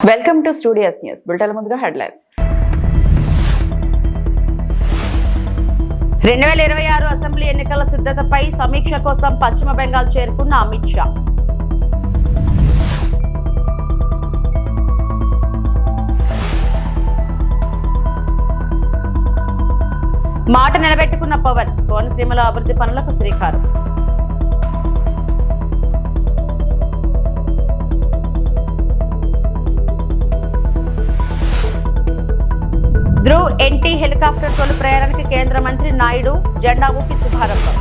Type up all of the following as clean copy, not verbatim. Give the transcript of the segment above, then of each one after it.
Welcome to studios news bulletin. ముందుగా headlines. 2026 assembly ఎన్నికల సిద్ధతపై సమీక్ష కోసం పశ్చిమ బెంగాల్ చేరుకున్న అమిత్ షా. మాట నిలబెట్టుకున్న పవన్, కోనసీమలో అభివృద్ధి పనులకు శ్రీకారం. ధ్రువ్ ఎన్టీ హెలికాప్టర్ తొలి ప్రయాణానికి కేంద్ర మంత్రి నాయుడు జెండా ఊపి శుభారంభం.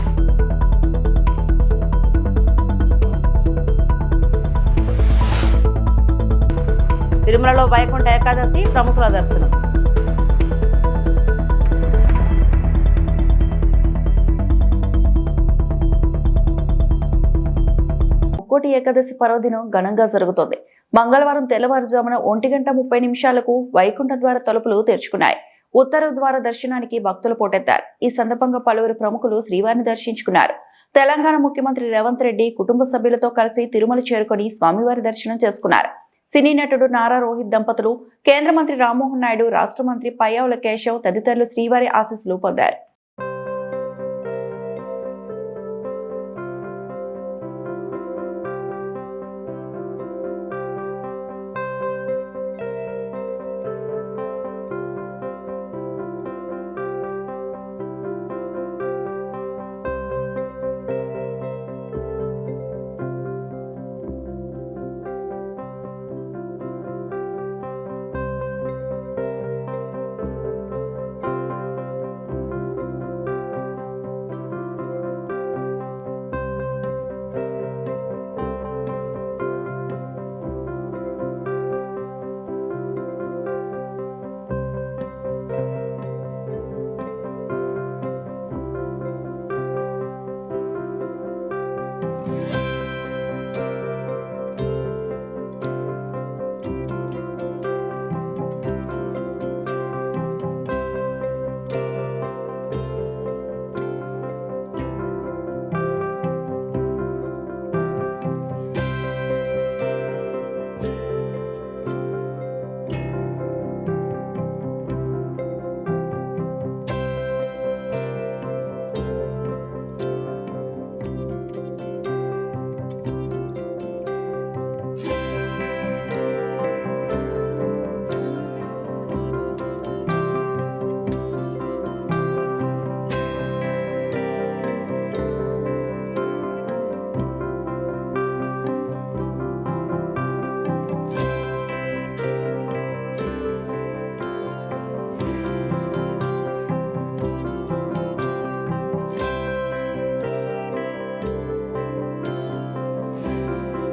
తిరుమలలో వైకుంఠ ఏకాదశి ప్రముఖుల దర్శనం. ముక్కోటి ఏకాదశి పర్వదినం ఘనంగా జరుగుతోంది. మంగళవారం తెల్లవారుజామున 1:30 వైకుంఠ ద్వార తలుపులు తెరుచుకున్నాయి. ఉత్తర ద్వార దర్శనానికి భక్తులు పోటెత్తారు. ఈ సందర్భంగా పలువురు ప్రముఖులు శ్రీవారిని దర్శించుకున్నారు. తెలంగాణ ముఖ్యమంత్రి రేవంత్ రెడ్డి కుటుంబ సభ్యులతో కలిసి తిరుమల చేరుకుని స్వామివారి దర్శనం చేసుకున్నారు. సినీ నటుడు నారా రోహిత్ దంపతులు, కేంద్ర మంత్రి రామ్మోహన్ నాయుడు, రాష్ట్ర మంత్రి పయ్యావుల కేశవ్ తదితరులు శ్రీవారి ఆశీస్సులు పొందారు.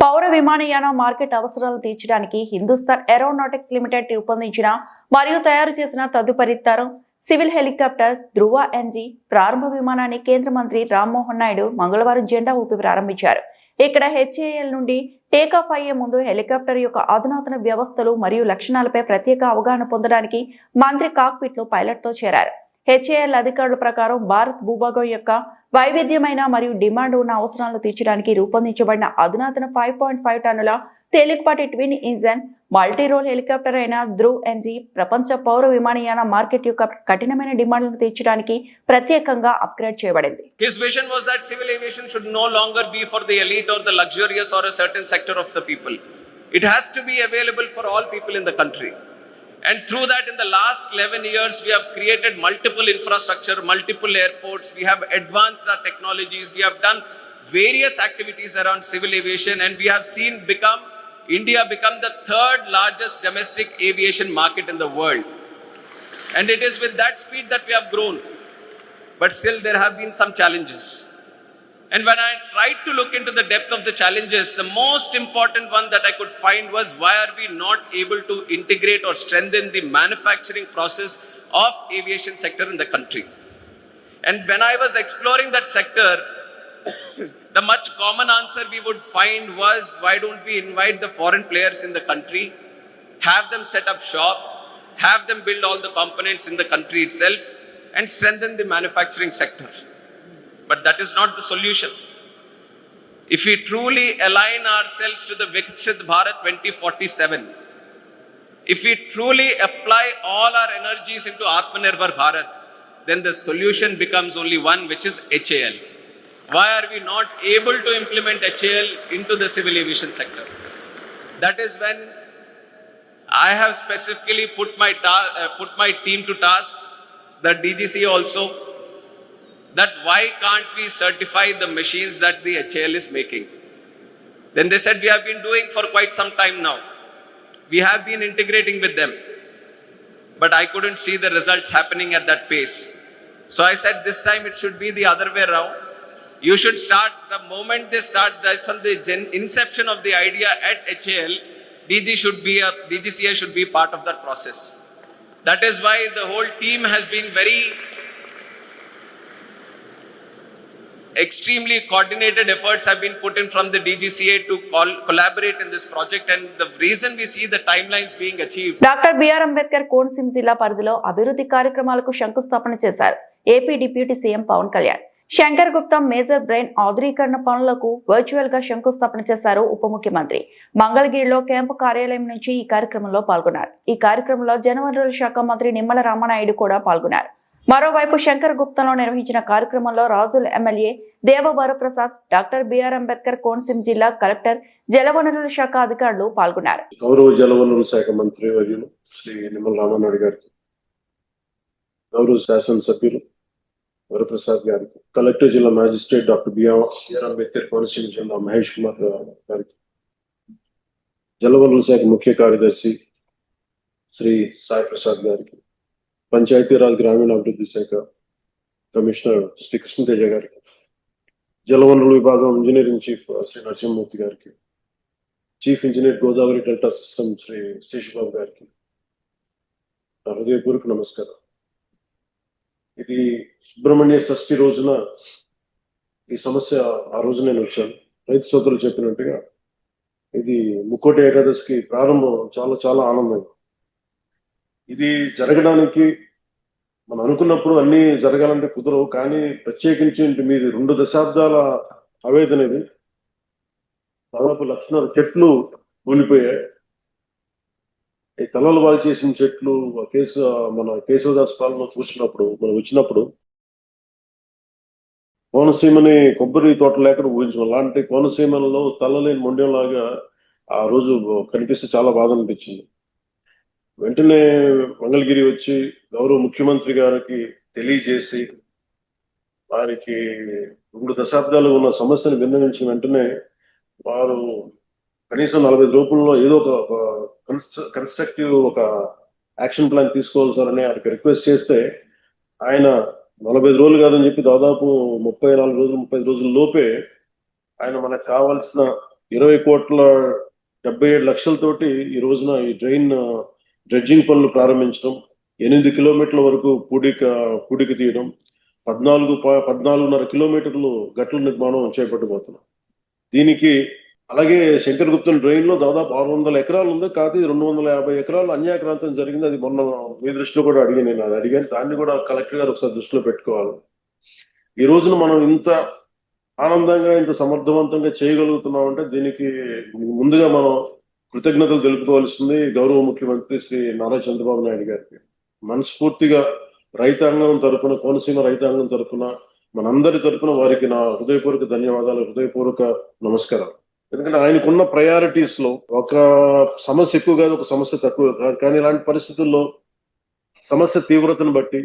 పౌర విమానయాన మార్కెట్ అవసరాలు తీర్చడానికి హిందుస్థాన్ ఏరోనాటిక్స్ లిమిటెడ్ రూపొందించిన మరియు తయారు చేసిన తదుపరి తరం సివిల్ హెలికాప్టర్ ధ్రువ ఎన్జీ ప్రారంభ విమానాన్ని కేంద్ర మంత్రి రామ్మోహన్ నాయుడు మంగళవారం జెండా ఊపి ప్రారంభించారు. ఇక్కడ హెచ్ఏఎల్ నుండి టేకాఫ్ అయ్యే ముందు హెలికాప్టర్ యొక్క అధునాతన వ్యవస్థలు మరియు లక్షణాలపై ప్రత్యేక అవగాహన పొందడానికి మంత్రి కాక్పిట్ లో పైలట్ తో చేరారు. హెచ్ఏఎల్ అధికారుల ప్రకారం భారత్ భూభాగం యొక్క వైవిధ్యమైన మరియు డిమాండ్ ఉన్న అవసరాలను తీర్చడానికి రూపొందించబడిన అధునాతన 5.5 టన్నుల తేలికపాటి twin engine multi role helicopter అయిన ధ్రువ్ ఎన్జీ ప్రపంచ పౌర విమానయాన మార్కెట్ యొక్క కఠినమైన డిమాండ్లను తీర్చడానికి ప్రత్యేకంగా అప్గ్రేడ్ చేయబడింది. His vision was that civil aviation should no longer be for the elite or the luxurious or a certain sector of the people. It has to be available for all people in the country. And through that, in the last 11 years, we have created multiple infrastructure, multiple airports. We have advanced our technologies. We have done various activities around civil aviation, and we have seen India become the third largest domestic aviation market in the world. And it is with that speed that we have grown. But still, there have been some challenges. And when I tried to look into the depth of the challenges, the most important one that I could find was, why are we not able to integrate or strengthen the manufacturing process of aviation sector in the country? And when I was exploring that sector, the much common answer we would find was, why don't we invite the foreign players in the country, have them set up shop, have them build all the components in the country itself, and strengthen the manufacturing sector. But that is not the solution. If we truly align ourselves to the Viksit Bharat 2047, If we truly apply all our energies into Atmanirbhar Bharat, then the solution becomes only one, which is HAL. Why are we not able to implement HAL into the civil aviation sector? That is when I have specifically put my team to task, the DGC also, that why can't we certify the machines that the HAL is making? Then they said we have been doing for quite some time now. We have been integrating with them, but I couldn't see the results happening at that pace. So I said this time it should be the other way around. You should start the moment they start that from the inception of the idea at HAL, DGCA should be part of that process. That is why the whole team has been very extremely coordinated efforts have been put in from the DGCA to collaborate in this project, and the reason we see the timelines being achieved. Doctor BR Ambedkar Konaseema జిల్లా పరిధిలో అభివృద్ధి కార్యక్రమాలకు శంకుస్థాపన చేశారు AP deputy CM Pawan Kalyan. Shankar Gupta major drain ఆధునీకరణ పనులకు virtual గా శంకుస్థాపన చేశారు ఉప ముఖ్యమంత్రి. మంగళగిరిలో క్యాంపు కార్యాలయం నుంచి ఈ కార్యక్రమంలో పాల్గొన్నారు. ఈ కార్యక్రమంలో జలవనరుల శాఖ మంత్రి నిమ్మల రామనాయుడు కూడా పాల్గొన్నారు. మరోవైపు శంకర్ గుప్తాలో నిర్వహించిన కార్యక్రమంలో రాజుల ఎమ్మెల్యే దేవ వరప్రసాద్, డాక్టర్ బిఆర్ అంబేద్కర్ కోనసీమ జిల్లా కలెక్టర్, జలవనరుల శాఖ అధికారులు పాల్గొన్నారు. గౌరవ జలవనరుల శాఖ మంత్రి వర్యులు శ్రీ నిమ్మల రామనాయుడు గారికి, గౌరవ శాసనసభ్యులు వరప్రసాద్ గారికి, కలెక్టర్ జిల్లా magistrate doctor BR Ambedkar Konaseema జిల్లా మహేష్ కుమార్ గారికి, జలవనరుల శాఖ ముఖ్య కార్యదర్శి శ్రీ సాయి ప్రసాద్ గారికి, పంచాయతీరాజ్ గ్రామీణాభివృద్ధి శాఖ కమిషనర్ శ్రీ కృష్ణతేజ గారికి, జలవనరుల విభాగం ఇంజనీరింగ్ చీఫ్ శ్రీ నరసింహమూర్తి గారికి, chief engineer Godavari delta system Shri Seshababu గారికి నా హృదయపూర్వక నమస్కారం. ఇది సుబ్రహ్మణ్య షష్ఠి రోజున ఈ సమస్య ఆ రోజు నేను వచ్చాను. రైతు సోదరులు చెప్పినట్టుగా ఇది ముక్కోటి ఏకాదశికి ప్రారంభం చాలా చాలా ఆనందం. ఇది జరగడానికి మనం అనుకున్నప్పుడు అన్ని జరగాలంటే కుదరవు, కానీ ప్రత్యేకించి మీది 2 దశాబ్దాల ఆవేదన. ఇది దాదాపు 1,00,000 చెట్లు కూలిపోయాయి. ఈ తలలు వాళ్ళు చేసిన చెట్లు మన కేశవదాస్ పాలన చూసినప్పుడు మనం వచ్చినప్పుడు కోనసీమని కొబ్బరి తోట లేకుండా ఊహించాం. అలాంటి కోనసీమలలో తలలేని మొండెంలాగా ఆ రోజు కనిపిస్తే చాలా బాధ అనిపించింది. వెంటనే మంగళగిరి వచ్చి గౌరవ ముఖ్యమంత్రి గారికి తెలియజేసి వారికి 2 దశాబ్దాలు ఉన్న సమస్యను విన్నవించిన వెంటనే వారు కనీసం 45 రూపంలో ఏదో ఒక కన్స్ట్రక్టివ్ ఒక యాక్షన్ ప్లాన్ తీసుకోవాలి సార్ అని ఆయనకి రిక్వెస్ట్ చేస్తే ఆయన 45 రోజులు కాదని చెప్పి దాదాపు 34 రోజులు 35 రోజుల లోపే ఆయన మనకు కావాల్సిన 20,77 లక్షలతోటి ఈ రోజున ఈ డ్రెడ్జింగ్ పనులు ప్రారంభించడం, 8 కిలోమీటర్ల వరకు పూడిక తీయడం, 14.5 కిలోమీటర్లు గట్ల నిర్మాణం చేపట్టబోతున్నాం. దీనికి అలాగే శంకర్ గుప్తన్ డ్రైన్ లో దాదాపు 600 ఎకరాలు ఉంది, కాదు 250 ఎకరాలు అన్యాక్రాంతం జరిగింది. అది మొన్న మీ దృష్టిలో కూడా నేను అది అడిగాను. దాన్ని కూడా కలెక్టర్ గారు ఒకసారి దృష్టిలో పెట్టుకోవాలి. ఈ రోజున మనం ఇంత ఆనందంగా ఇంత సమర్థవంతంగా చేయగలుగుతున్నాం అంటే దీనికి ముందుగా మనం కృతజ్ఞతలు తెలుపుకోవాల్సింది గౌరవ ముఖ్యమంత్రి శ్రీ నారా చంద్రబాబు నాయుడు గారికి. మనస్ఫూర్తిగా రైతాంగం తరపున, కోనసీమ రైతాంగం తరపున, మనందరి తరపున వారికి నా హృదయపూర్వక ధన్యవాదాలు, హృదయపూర్వక నమస్కారం. ఎందుకంటే ఆయనకున్న ప్రయారిటీస్ లో ఒక సమస్య ఎక్కువ కాదు, ఒక సమస్య తక్కువ కాదు. కానీ ఇలాంటి పరిస్థితుల్లో సమస్య తీవ్రతను బట్టి,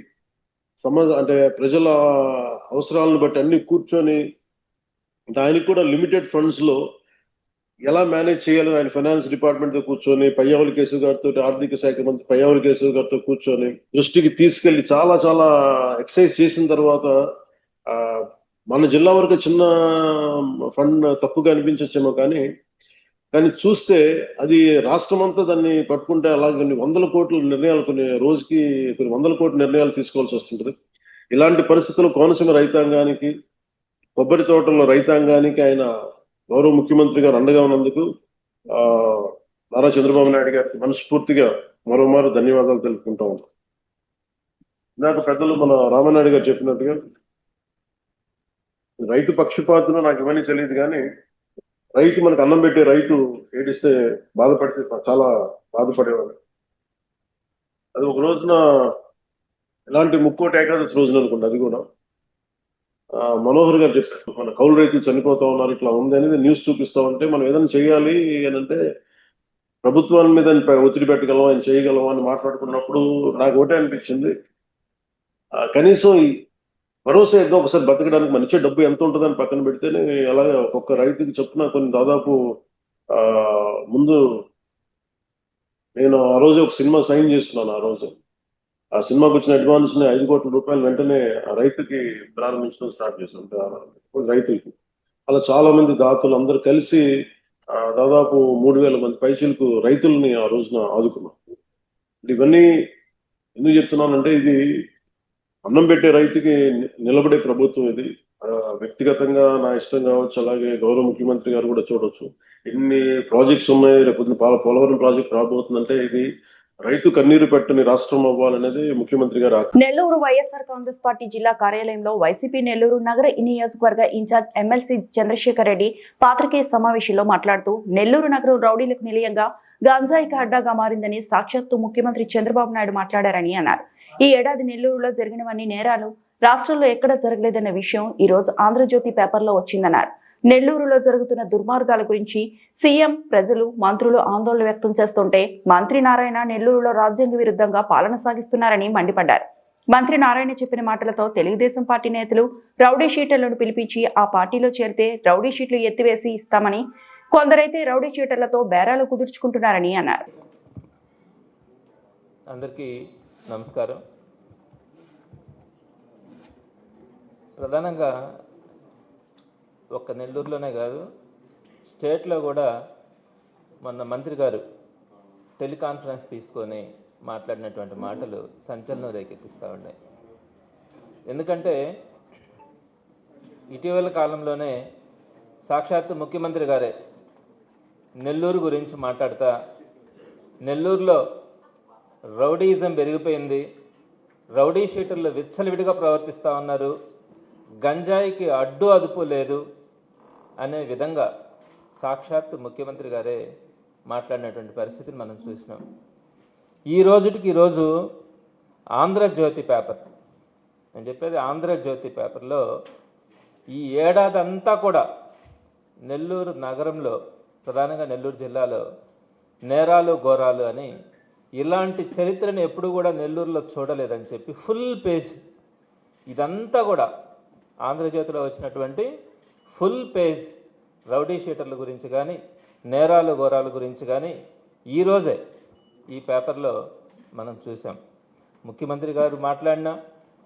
అంటే ప్రజల అవసరాలను బట్టి అన్ని కూర్చొని, అంటే ఆయనకు కూడా లిమిటెడ్ ఫండ్స్ లో ఎలా మేనేజ్ చేయాలని ఆయన ఫైనాన్స్ డిపార్ట్మెంట్ తో కూర్చొని పయ్యావుల కేశవ్ గారితో, ఆర్థిక శాఖ మంత్రి పయ్యావుల కేశవ్ గారితో కూర్చొని దృష్టికి తీసుకెళ్లి చాలా చాలా ఎక్సర్సైజ్ చేసిన తర్వాత మన జిల్లా వరకు చిన్న ఫండ్ తక్కువగా అనిపించచ్చేమో, కానీ చూస్తే అది రాష్ట్రం అంతా దాన్ని పట్టుకుంటే అలా కొన్ని 100 కోట్ల నిర్ణయాలు, రోజుకి కొన్ని 100 కోట్ల నిర్ణయాలు తీసుకోవాల్సి వస్తుంటది. ఇలాంటి పరిస్థితుల్లో కోనసీమ రైతాంగానికి, కొబ్బరి తోటల్లో రైతాంగానికి ఆయన గౌరవ ముఖ్యమంత్రి గారు అండగా ఉన్నందుకు నారా చంద్రబాబు నాయుడు గారికి మనస్ఫూర్తిగా మరోమారు ధన్యవాదాలు తెలుపుకుంటా ఉన్నాం. నాకు పెద్దలు మన రామనాయుడు గారు చెప్పినట్టుగా రైతు పక్షపాతులు నాకు ఇవన్నీ తెలియదు, కానీ రైతు మనకు అన్నం పెట్టే రైతు ఏడిస్తే బాధపడితే చాలా బాధపడేవాళ్ళు. అది ఒక రోజున ఎలాంటి ముక్కోటి ఏకాదశి రోజున అనుకోండి, అది కూడా మనోహర్ గారు చెప్పారు, మన కౌలు రైతులు చనిపోతా ఉన్నారు, ఇట్లా ఉంది అనేది న్యూస్ చూపిస్తా ఉంటే మనం ఏదైనా చేయాలి అని అంటే ప్రభుత్వాన్ని మీద ఒత్తిడి పెట్టగలం, ఆయన చేయగలం అని మాట్లాడుకున్నప్పుడు నాకు ఒకటే అనిపించింది, కనీసం ఈ భరోసా ఏదో ఒకసారి బతకడానికి మన ఇచ్చే డబ్బు ఎంత ఉంటుందని పక్కన పెడితేనే అలాగే ఒక్కొక్క రైతుకి చొప్పున కొన్ని దాదాపు ఆ ముందు నేను ఆ రోజు ఒక సినిమా సైన్ చేస్తున్నాను. ఆ రోజు ఆ సినిమాకి వచ్చిన అడ్వాన్స్ ని 5 కోట్ల రూపాయలు వెంటనే ఆ రైతుకి ప్రారంభించడం స్టార్ట్ చేశాం. రైతులకి అలా చాలా మంది దాతలు అందరూ కలిసి దాదాపు 3,000 మంది పైచీలకు రైతుల్ని ఆ రోజున ఆదుకున్నాం. ఇవన్నీ ఎందుకు చెప్తున్నానంటే ఇది అన్నం పెట్టే రైతుకి నిలబడే ప్రభుత్వం ఇది. వ్యక్తిగతంగా నా ఇష్టం కావచ్చు, అలాగే గౌరవ ముఖ్యమంత్రి గారు కూడా చూడొచ్చు, ఎన్ని ప్రాజెక్ట్స్ ఉన్నాయి, రేపు పోలవరం ప్రాజెక్ట్ రాబోతుందంటే ఇది రైతు కన్నీరు పెట్టని రాష్ట్రం అవ్వాలనేది ముఖ్యమంత్రి గారు నెల్లూరు వైఎస్ఆర్ కాంగ్రెస్ పార్టీ జిల్లా కార్యాలయంలో వైసీపీ నెల్లూరు నగర నియోజకవర్గ ఇన్ఛార్జ్ ఎమ్మెల్సీ చంద్రశేఖర్ రెడ్డి పాత్రికేయ సమావేశంలో మాట్లాడుతూ నెల్లూరు నగరం రౌడీలకు నిలయంగా గంజాయికి అడ్డాగా మారిందని సాక్షాత్తు ముఖ్యమంత్రి చంద్రబాబు నాయుడు మాట్లాడారని అన్నారు. ఈ ఏడాది నెల్లూరులో జరిగినవన్నీ నేరాలు రాష్ట్రంలో ఎక్కడ జరగలేదన్న విషయం ఈ రోజు ఆంధ్రజ్యోతి పేపర్లో వచ్చిందన్నారు. నెల్లూరులో జరుగుతున్న దుర్మార్గాల గురించి సీఎం, ప్రజలు, మంత్రులు ఆందోళన వ్యక్తం చేస్తుంటే మంత్రి నారాయణ నెల్లూరులో రాజ్యాంగ విరుద్ధంగా పాలన సాగిస్తున్నారని మండిపడ్డారు. మంత్రి నారాయణ చెప్పిన మాటలతో తెలుగుదేశం పార్టీ నేతలు రౌడీ షీటర్లను పిలిపించి ఆ పార్టీలో చేరితే రౌడీ షీట్లు ఎత్తివేసి ఇస్తామని, కొందరైతే రౌడీ షీటర్లతో బేరాలు కుదుర్చుకుంటున్నారని అన్నారు. అందరికీ నమస్కారం. ప్రధానంగా ఒక్క నెల్లూరులోనే కాదు, స్టేట్లో కూడా మొన్న మంత్రి గారు టెలికాన్ఫరెన్స్ తీసుకొని మాట్లాడినటువంటి మాటలు సంచలనం రేకెత్తిస్తూ ఉన్నాయి. ఎందుకంటే ఇటీవల కాలంలోనే సాక్షాత్తు ముఖ్యమంత్రి గారే నెల్లూరు గురించి మాట్లాడుతూ నెల్లూరులో రౌడీయిజం పెరిగిపోయింది, రౌడీ షీటర్లు విచ్చలవిడిగా ప్రవర్తిస్తూ ఉన్నారు, గంజాయికి అడ్డు అదుపు లేదు అనే విధంగా సాక్షాత్తు ముఖ్యమంత్రి గారే మాట్లాడినటువంటి పరిస్థితిని మనం చూసినాం. ఈ రోజు ఆంధ్రజ్యోతి పేపర్, నేను చెప్పేది ఆంధ్రజ్యోతి పేపర్లో ఈ ఏడాది అంతా కూడా నెల్లూరు నగరంలో, ప్రధానంగా నెల్లూరు జిల్లాలో నేరాలు ఘోరాలు అని, ఇలాంటి చరిత్రను ఎప్పుడు కూడా నెల్లూరులో చూడలేదని చెప్పి ఫుల్ పేజ్, ఇదంతా కూడా ఆంధ్రజ్యోతిలో వచ్చినటువంటి ఫుల్ పేజ్ రౌడీ షీటర్ల గురించి కానీ నేరాలు ఘోరాల గురించి కానీ ఈరోజే ఈ పేపర్లో మనం చూసాం. ముఖ్యమంత్రి గారు మాట్లాడినా,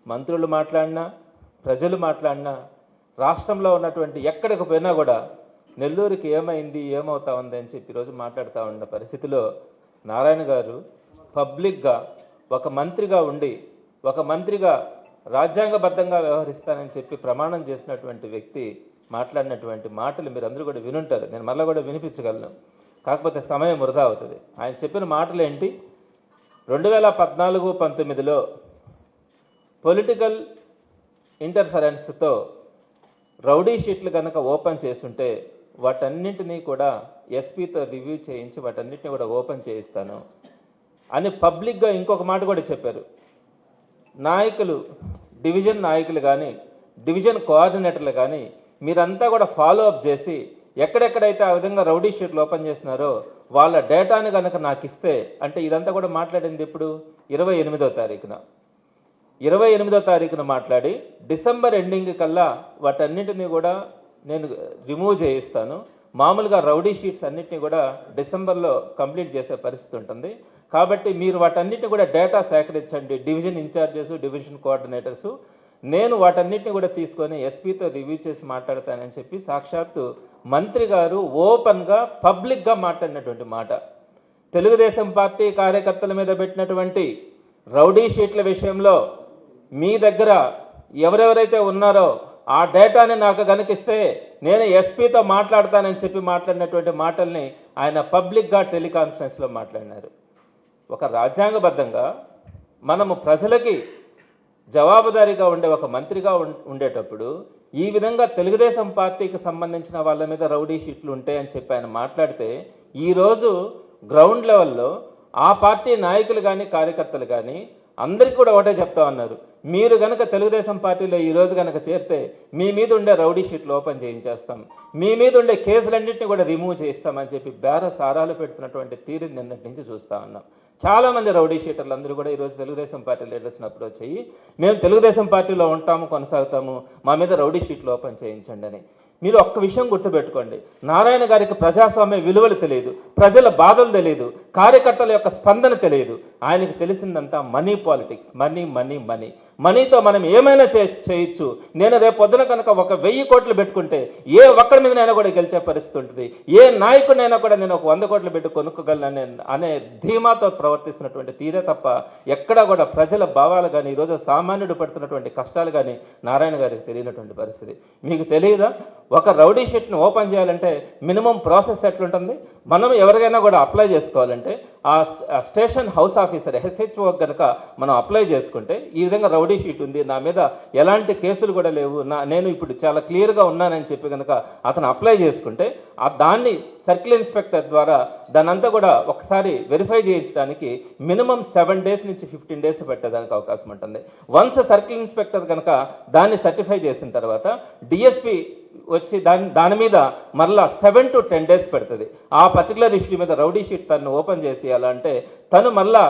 మంత్రులు మాట్లాడినా, ప్రజలు మాట్లాడినా, రాష్ట్రంలో ఉన్నటువంటి ఎక్కడికి పోయినా కూడా నెల్లూరుకి ఏమైంది, ఏమవుతా ఉంది అని చెప్పి ఈరోజు మాట్లాడుతూ ఉన్న పరిస్థితిలో నారాయణ గారు పబ్లిక్గా ఒక మంత్రిగా ఉండి, ఒక మంత్రిగా రాజ్యాంగబద్ధంగా వ్యవహరిస్తానని చెప్పి ప్రమాణం చేసినటువంటి వ్యక్తి మాట్లాడినటువంటి మాటలు మీరు అందరూ కూడా వినుంటారు. నేను మళ్ళీ కూడా వినిపించగలను, కాకపోతే సమయం వృధా అవుతుంది. ఆయన చెప్పిన మాటలు ఏంటి? 2014-19లో పొలిటికల్ ఇంటర్ఫరెన్స్తో రౌడీ షీట్లు కనుక ఓపెన్ చేస్తుంటే వాటన్నింటినీ కూడా ఎస్పీతో రివ్యూ చేయించి వాటన్నిటిని కూడా ఓపెన్ చేయిస్తాను అని పబ్లిక్గా ఇంకొక మాట కూడా చెప్పారు. నాయకులు, డివిజన్ నాయకులు కానీ, డివిజన్ కోఆర్డినేటర్లు కానీ మీరంతా కూడా ఫాలో అప్ చేసి ఎక్కడెక్కడైతే ఆ విధంగా రౌడీ షీట్లు ఓపెన్ చేస్తున్నారో వాళ్ళ డేటాని కనుక నాకు ఇస్తే, అంటే ఇదంతా కూడా మాట్లాడింది ఇప్పుడు 28వ తారీఖున, 28వ తారీఖున మాట్లాడి డిసెంబర్ ఎండింగ్ కల్లా వాటన్నింటినీ కూడా నేను రిమూవ్ చేయిస్తాను. మామూలుగా రౌడీ షీట్స్ అన్నింటినీ కూడా డిసెంబర్లో కంప్లీట్ చేసే పరిస్థితి ఉంటుంది. కాబట్టి మీరు వాటన్నిటిని కూడా డేటా సేకరించండి, డివిజన్ ఇన్ఛార్జెస్, డివిజన్ కోఆర్డినేటర్సు, నేను వాటన్నిటిని కూడా తీసుకొని ఎస్పీతో రివ్యూ చేసి మాట్లాడతానని చెప్పి సాక్షాత్తు మంత్రి గారు ఓపెన్గా పబ్లిక్గా మాట్లాడినటువంటి మాట. తెలుగుదేశం పార్టీ కార్యకర్తల మీద పెట్టినటువంటి రౌడీ షీట్ల విషయంలో మీ దగ్గర ఎవరెవరైతే ఉన్నారో ఆ డేటాని నాకు కనిపిస్తే నేను ఎస్పీతో మాట్లాడతానని చెప్పి మాట్లాడినటువంటి మాటల్ని ఆయన పబ్లిక్గా టెలికాన్ఫరెన్స్లో మాట్లాడినారు. ఒక రాజ్యాంగబద్ధంగా మనము ప్రజలకి జవాబుదారీగా ఉండే ఒక మంత్రిగా ఉండేటప్పుడు ఈ విధంగా తెలుగుదేశం పార్టీకి సంబంధించిన వాళ్ళ మీద రౌడీ షీట్లు ఉంటాయని చెప్పి ఆయన మాట్లాడితే, ఈరోజు గ్రౌండ్ లెవెల్లో ఆ పార్టీ నాయకులు కానీ కార్యకర్తలు కానీ అందరికీ కూడా ఒకటే చెప్తా ఉన్నారు, మీరు కనుక తెలుగుదేశం పార్టీలో ఈరోజు కనుక చేరితే మీ మీద ఉండే రౌడీ షీట్లు ఓపెన్ చేయించేస్తాం, మీ మీద ఉండే కేసులన్నింటినీ కూడా రిమూవ్ చేయిస్తామని చెప్పి బేర సారాలు పెడుతున్నటువంటి తీరుని నిన్నటి నుంచి చూస్తూ ఉన్నాం. చాలామంది రౌడీ షీటర్లు అందరూ కూడా ఈరోజు తెలుగుదేశం పార్టీ లీడర్స్ని అప్రోచ్ అయ్యి మేము తెలుగుదేశం పార్టీలో ఉంటాము, కొనసాగుతాము, మా మీద రౌడీ షీట్లు ఓపెన్ చేయించండి అని. మీరు ఒక్క విషయం గుర్తుపెట్టుకోండి, నారాయణ గారికి ప్రజాస్వామ్య విలువలు తెలియదు, ప్రజల బాధలు తెలియదు, కార్యకర్తల యొక్క స్పందన తెలియదు. ఆయనకు తెలిసిందంతా money politics, money money money. మనీతో మనం ఏమైనా చేయొచ్చు. నేను రేపు పొద్దున కనుక 1000 కోట్లు పెట్టుకుంటే ఏ ఒక్కడి మీదనైనా కూడా గెలిచే పరిస్థితి ఉంటుంది, ఏ నాయకుడినైనా కూడా నేను 100 కోట్లు పెట్టి కొనుక్కోగలను అనే ధీమాతో ప్రవర్తిస్తున్నటువంటి తీరే తప్ప ఎక్కడా కూడా ప్రజల భావాలు కానీ ఈరోజు సామాన్యుడు పడుతున్నటువంటి కష్టాలు కానీ నారాయణ గారికి తెలియనటువంటి పరిస్థితి. మీకు తెలియదా? ఒక రౌడీ షీట్ని ఓపెన్ చేయాలంటే మినిమం ప్రాసెస్ ఎట్లుంటుంది? మనం ఎవరికైనా కూడా అప్లై చేసుకోవాలంటే ఆ స్టేషన్ హౌస్ ఆఫీసర్ SHO కనుక మనం అప్లై చేసుకుంటే ఈ విధంగా రౌడీ షీట్ ఉంది, నా మీద ఎలాంటి కేసులు కూడా లేవు, నేను ఇప్పుడు చాలా క్లియర్గా ఉన్నానని చెప్పి కనుక అతను అప్లై చేసుకుంటే దాన్ని సర్కిల్ ఇన్స్పెక్టర్ ద్వారా దానంతా కూడా ఒకసారి వెరిఫై చేయించడానికి మినిమం 7 days నుంచి 15 days పెట్టడానికి అవకాశం ఉంటుంది. వన్స్ సర్కిల్ ఇన్స్పెక్టర్ కనుక దాన్ని సర్టిఫై చేసిన తర్వాత DSP వచ్చి దాని మీద మరలా 7 to 10 days పెడుతుంది. ఆ పర్టికులర్ ఇష్యూ మీద రౌడీ షీట్ తను ఓపెన్ చేసేయాలంటే తను మళ్ళా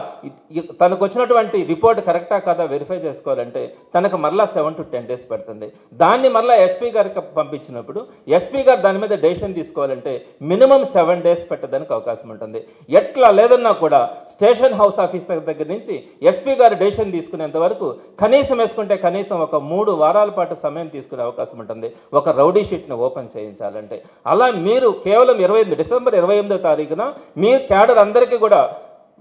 తనకు వచ్చినటువంటి రిపోర్ట్ కరెక్టా కాదా వెరిఫై చేసుకోవాలంటే తనకు మళ్ళా 7 to 10 days పడుతుంది. దాన్ని మళ్ళీ SP గారికి పంపించినప్పుడు SP గారు దాని మీద డెసిషన్ తీసుకోవాలంటే మినిమం 7 days పెట్టడానికి అవకాశం ఉంటుంది. ఎట్లా లేదన్నా కూడా స్టేషన్ హౌస్ ఆఫీసర్ దగ్గర నుంచి SP గారు డెసిషన్ తీసుకునేంత వరకు కనీసం వేసుకుంటే కనీసం ఒక 3 వారాల పాటు సమయం తీసుకునే అవకాశం ఉంటుంది ఒక రౌడీ షీట్ని ఓపెన్ చేయించాలంటే. అలా మీరు కేవలం డిసెంబర్ 28వ తారీఖున మీ క్యాడర్ అందరికీ కూడా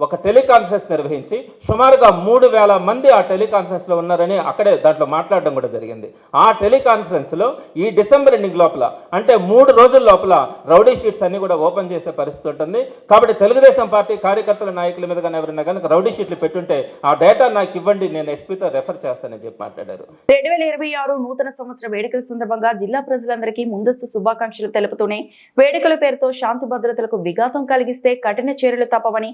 ఒక టెలికాన్ఫరెన్స్ నిర్వహించి సుమారుగా 3000 మంది ఆ టెలికాన్ఫరెన్స్లో ఉన్నారని అక్కడే దాంట్లో మాట్లాడడం కూడా జరిగింది. ఆ టెలికాన్ఫరెన్స్లో ఈ డిసెంబర్ ఎండింగ్ లోపల అంటే 3 రోజుల లోపల రౌడీ షీట్స్ అన్ని కూడా ఓపెన్ చేసే పరిస్థితి ఉంటుంది. కాబట్టి తెలుగుదేశం పార్టీ కార్యకర్తల నాయకుల మీద కానీ ఎవరైనా కనుక రౌడీ షీట్లు పెట్టుంటే ఆ డేటా నాకు ఇవ్వండి, నేను SPతో రెఫర్ చేస్తానని చెప్పి మాట్లాడారు. 2026 నూతన సంవత్సర వేడుకల సందర్భంగా జిల్లా ప్రజలందరికీ ముందస్తు శుభాకాంక్షలు తెలుపుతూనే వేడుకల పేరుతో శాంతి భద్రతలకు విఘాతం కలిగిస్తే కఠిన చర్యలు తప్పవని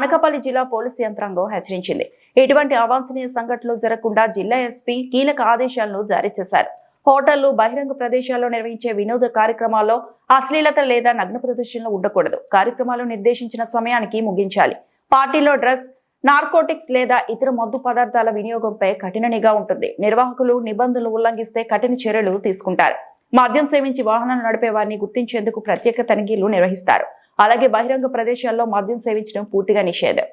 అనకాపల్లి జిల్లా పోలీసు యంత్రాంగం హెచ్చరించింది. ఇటువంటి అవాంఛనీయ సంఘటనలు జరగకుండా జిల్లా SP కీలక ఆదేశాలను జారీ చేశారు. హోటళ్లు, బహిరంగ ప్రదేశాల్లో నిర్వహించే వినోద కార్యక్రమాల్లో అశ్లీలత లేదా నగ్న ప్రదర్శనలు ఉండకూడదు. కార్యక్రమాలు నిర్దేశించిన సమయానికి ముగించాలి. పార్టీలో డ్రగ్స్, నార్కోటిక్స్ లేదా ఇతర మత్తు పదార్థాల వినియోగంపై కఠిన నిఘా ఉంటుంది. నిర్వాహకులు నిబంధనలు ఉల్లంఘిస్తే కఠిన చర్యలు తీసుకుంటారు. మద్యం సేవించి వాహనాలు నడిపే వారిని గుర్తించేందుకు ప్రత్యేక తనిఖీలు నిర్వహిస్తారు. అలాగే బహిరంగ ప్రదేశాల్లో మద్యం సేవించడం పూర్తిగా నిషేధం.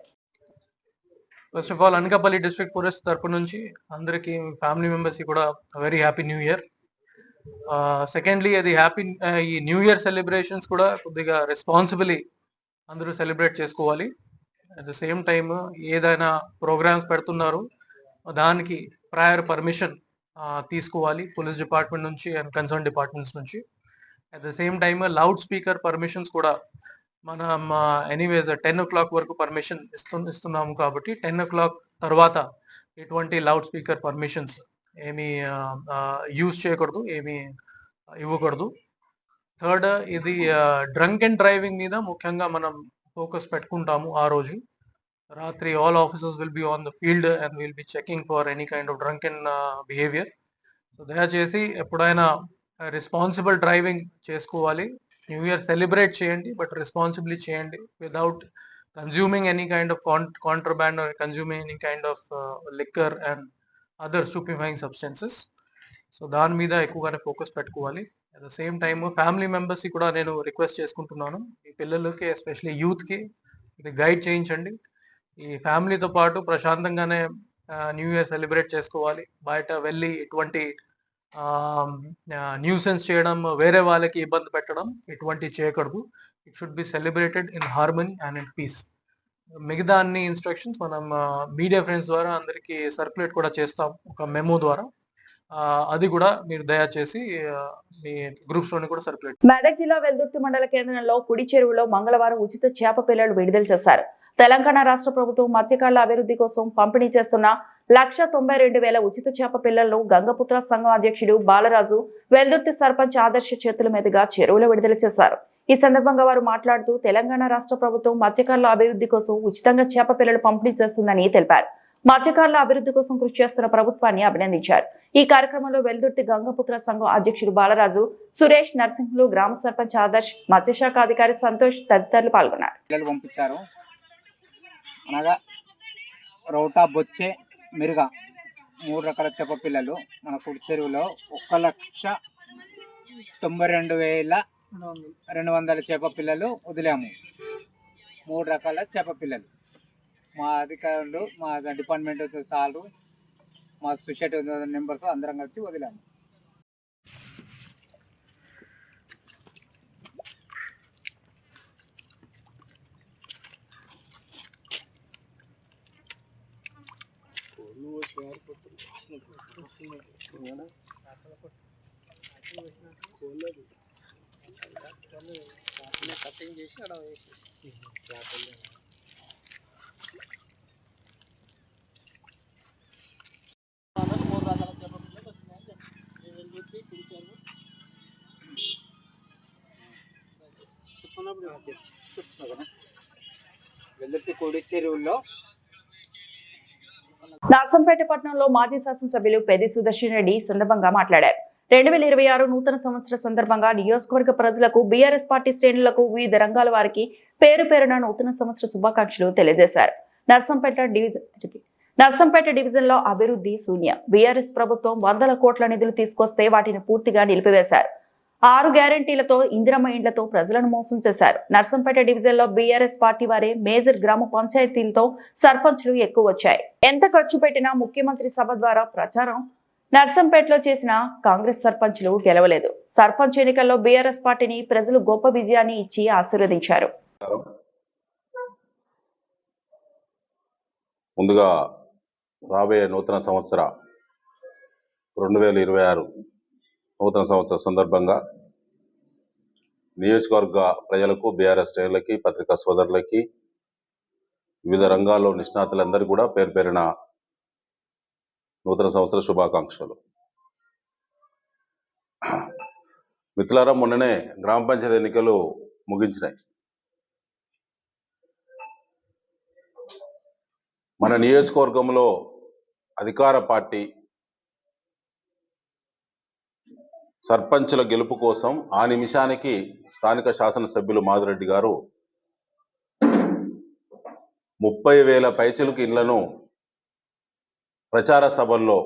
First of all Anakapalli district police తరపు నుంచి అందరికి ఫ్యామిలీ మెంబర్స్ కూడా very happy new year. Secondly అది ఈ న్యూ ఇయర్ సెలబ్రేషన్స్ కూడా కొద్దిగా రెస్పాన్సిబిలీ అందరూ సెలబ్రేట్ చేసుకోవాలి. అట్ ద సేమ్ టైమ్ ఏదైనా ప్రోగ్రామ్స్ పెడుతున్నారు దానికి ప్రయర్ పర్మిషన్ తీసుకోవాలి పోలీస్ డిపార్ట్మెంట్ నుంచి అండ్ కన్సర్న్ డిపార్ట్మెంట్స్ నుంచి. At the same time loud speaker permissions కూడా మనం ఎనీవేస్ 10 o'clock వరకు పర్మిషన్ ఇస్తున్నాము కాబట్టి 10 o'clock తర్వాత ఎటువంటి లౌడ్ స్పీకర్ పర్మిషన్స్ ఏమీ యూజ్ చేయకూడదు, ఏమీ ఇవ్వకూడదు. థర్డ్, ఇది డ్రంక్ అండ్ డ్రైవింగ్ మీద ముఖ్యంగా మనం ఫోకస్ పెట్టుకుంటాము. ఆ రోజు రాత్రి all officers will be on the field and will be checking for any kind of drunk and behaviour. So దయచేసి ఎప్పుడైనా రెస్పాన్సిబుల్ డ్రైవింగ్ చేసుకోవాలి. న్యూ ఇయర్ సెలబ్రేట్ చేయండి, బట్ రెస్పాన్సిబ్లీ చేయండి without consuming any kind of contraband or consuming any kind of liquor and other stupefying substances. So దాని మీద ఎక్కువగానే focus పెట్టుకోవాలి. At the same time family మెంబర్స్కి కూడా నేను రిక్వెస్ట్ చేసుకుంటున్నాను, ఈ పిల్లలకి ఎస్పెషలీ యూత్కి ఇది గైడ్ చేయించండి. ఈ ఫ్యామిలీతో పాటు ప్రశాంతంగానే న్యూ ఇయర్ సెలబ్రేట్ చేసుకోవాలి. బయట వెళ్ళి ఇటువంటి న్యూసెన్స్ చేయడం, వేరే వాళ్ళకి ఇబ్బంది పెట్టడం ఇటువంటి చేయకూడదు. It should be celebrated in harmony and in peace. మిగతా అన్ని ఇన్స్ట్రక్షన్స్ మనం మీడియా ఫ్రెండ్స్ ద్వారా అందరికీ సర్క్యులేట్ కూడా చేస్తాం ఒక మెమో ద్వారా. అది కూడా మీరు దయచేసి మీ గ్రూప్స్ లోని కూడా సర్క్యులేట్. మెదక్ జిల్లా వెల్దుర్తి మండల కేంద్రంలో కుడి చెరువులో మంగళవారం ఉచిత చేప పిల్లలు విడుదల చేశారు. తెలంగాణ రాష్ట్ర ప్రభుత్వం మత్స్యకారుల అభివృద్ధి కోసం పంపిణీ చేస్తున్న 192,000 ఉచిత చేప పిల్లలను గంగపుత్ర సంఘం అధ్యక్షుడు బాలరాజు, వెల్దుర్తి సర్పంచ్ ఆదర్శ చేతుల మీదుగా చెరువులో విడుదల చేశారు. ఈ సందర్భంగా వారు మాట్లాడుతూ తెలంగాణ రాష్ట్ర ప్రభుత్వం మత్స్యకారుల అభివృద్ధి కోసం ఉచితంగా చేప పిల్లలు పంపిణీ చేస్తుందని తెలిపారు. మత్స్యకారుల అభివృద్ధి కోసం కృషి చేస్తున్న ప్రభుత్వాన్ని అభినందించారు. ఈ కార్యక్రమంలో వెల్దుర్తి గంగపుత్ర సంఘం అధ్యక్షుడు బాలరాజు, సురేష్, నర్సింహులు, గ్రామ సర్పంచ్ ఆదర్శ్, మత్స్యశాఖ అధికారి సంతోష్ తదితరులు పాల్గొన్నారు. పిల్లలు పంపించారు. అనగా రౌటా, బొచ్చే, మిరుగా 3 రకాల చేప పిల్లలు మన కుడి చెరువులో 1,92,200 చేప పిల్లలు వదిలాము. 3 రకాల చేప పిల్లలు మా అధికారులు, మా డిపార్ట్మెంట్ సార్లు, మా సొసైటీ మెంబర్స్ అందరం కలిసి వదిలాము. వెల్లుర్తి కుడి చెరువుల్లో నర్సంపేట పట్టణంలో మాజీ శాసనసభ్యులు పెద్ది సుదర్శన్ రెడ్డి ఈ సందర్భంగా మాట్లాడారు. 2026 నూతన సంవత్సర సందర్భంగా నియోజకవర్గ ప్రజలకు, బీఆర్ఎస్ పార్టీ శ్రేణులకు, వివిధ రంగాల వారికి పేరు పేరున నూతన సంవత్సర శుభాకాంక్షలు తెలియజేశారు. నర్సంపేట డివిజన్ లో అభివృద్ధి శూన్యం. బీఆర్ఎస్ ప్రభుత్వం 100 కోట్ల నిధులు తీసుకొస్తే వాటిని పూర్తిగా నిలిపివేశారు. 6 గ్యారంటీలతో, ఇందిరమ్మ ఇండ్లతో ప్రజలను మోసం చేశారు. నర్సంపేట డివిజన్ లో బీఆర్ఎస్ పార్టీ వారే మేజర్ గ్రామ పంచాయతీలతో సర్పంచ్లు ఎక్కువ వచ్చాయి. ఎంత ఖర్చు పెట్టినా ముఖ్యమంత్రి సభ ద్వారా ప్రచారం నర్సంపేటలో చేసిన కాంగ్రెస్ సర్పంచ్లు గెలవలేదు. సర్పంచ్ ఎన్నికల్లో బీఆర్ఎస్ పార్టీని ప్రజలు గొప్ప విజయాన్ని ఇచ్చి ఆశీర్వదించారు. ముందుగా రాబోయే నూతన సంవత్సర 2026 నూతన సంవత్సర సందర్భంగా నియోజకవర్గ ప్రజలకు, బీఆర్ఎస్ శ్రేణులకి, పత్రికా సోదరులకి, వివిధ రంగాల్లో నిష్ణాతులందరూ కూడా పేరు పేరున నూతన సంవత్సర శుభాకాంక్షలు. మిత్రులారా, మొన్ననే గ్రామ పంచాయతీ ఎన్నికలు ముగించినాయి. మన నియోజకవర్గంలో అధికార పార్టీ సర్పంచుల గెలుపు కోసం ఆ నిమిషానికి స్థానిక శాసనసభ్యులు మాధురెడ్డి గారు 30,000 పైచిలకు ఇళ్లను ప్రచార సభల్లో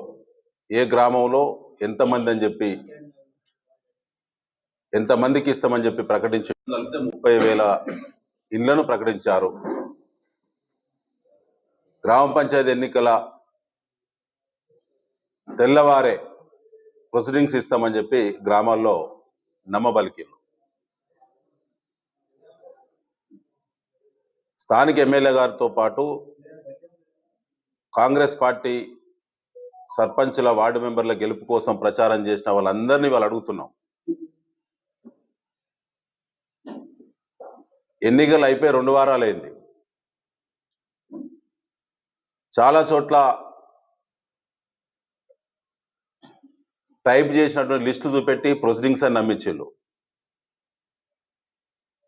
ఏ గ్రామంలో ఎంతమంది అని చెప్పి, ఎంతమందికి ఇస్తామని చెప్పి ప్రకటించి 30,000 ఇళ్లను ప్రకటించారు. గ్రామ పంచాయతీ ఎన్నికల తెల్లవారే ప్రొసీడింగ్స్ ఇస్తామని చెప్పి గ్రామాల్లో నమ్మబలికిరు. స్థానిక ఎమ్మెల్యే గారితో పాటు కాంగ్రెస్ పార్టీ సర్పంచ్ల, వార్డు మెంబర్ల గెలుపు కోసం ప్రచారం చేసిన వాళ్ళందరినీ వాళ్ళు అడుగుతున్నాం. ఎన్నికలు అయిపోయి 2 వారాలైంది. చాలా చోట్ల టైప్ చేసినటువంటి లిస్టులు చూపెట్టి ప్రొసీడింగ్స్ అని నమ్మించారు.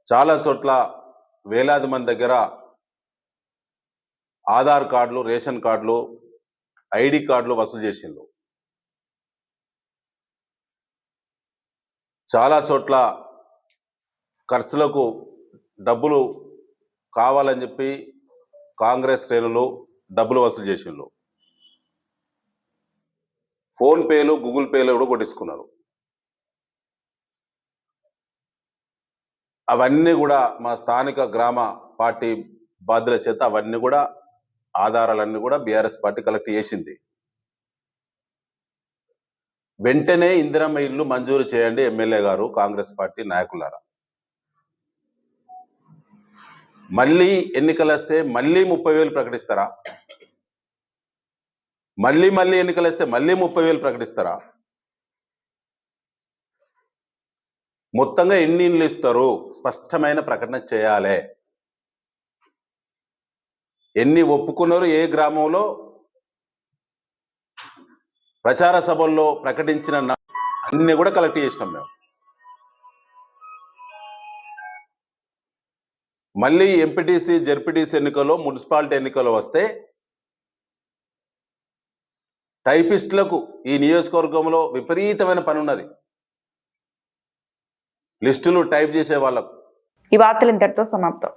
చాలా చోట్ల వేలాది మంది దగ్గర ఆధార్ కార్డులు, రేషన్ కార్డులు, ఐడి కార్డులు వసూలు చేసిండ్రు. చాలా చోట్ల ఖర్చులకు డబ్బులు కావాలని చెప్పి కాంగ్రెస్ శ్రేణులు డబ్బులు వసూలు చేసిండ్రు. ఫోన్ పేలు, గూగుల్ పేలు కూడా కొట్టించుకున్నారు. అవన్నీ కూడా మా స్థానిక గ్రామ పార్టీ బాధ్యుల చేత అవన్నీ కూడా ఆధారాలన్నీ కూడా బీఆర్ఎస్ పార్టీ కలెక్ట్ చేసింది. వెంటనే ఇందిరమ్మ ఇల్లు మంజూరు చేయండి ఎమ్మెల్యే గారు, కాంగ్రెస్ పార్టీ నాయకులారా. మళ్ళీ ఎన్నికలు వస్తే మళ్ళీ 30,000 ప్రకటిస్తారా? మళ్ళీ ఎన్నికలు వస్తే మళ్ళీ 30,000 ప్రకటిస్తారా? మొత్తంగా ఎన్ని ఇళ్ళు ఇస్తారు స్పష్టమైన ప్రకటన చేయాలి. ఎన్ని ఒప్పుకున్నారు, ఏ గ్రామంలో ప్రచార సభల్లో ప్రకటించిన అన్ని కూడా కలెక్ట్ చేసినాం మేము. మళ్ళీ ఎంపీటీసీ జెడ్పీటీసీ ఎన్నికల్లో మున్సిపాలిటీ ఎన్నికల్లో వస్తే టైపిస్టులకు ఈ నియోజకవర్గంలో విపరీతమైన పని ఉన్నది. లిస్టులు టైప్ చేసే వాళ్ళకు. ఈ వార్తలు ఇంతటితో సమాప్తం.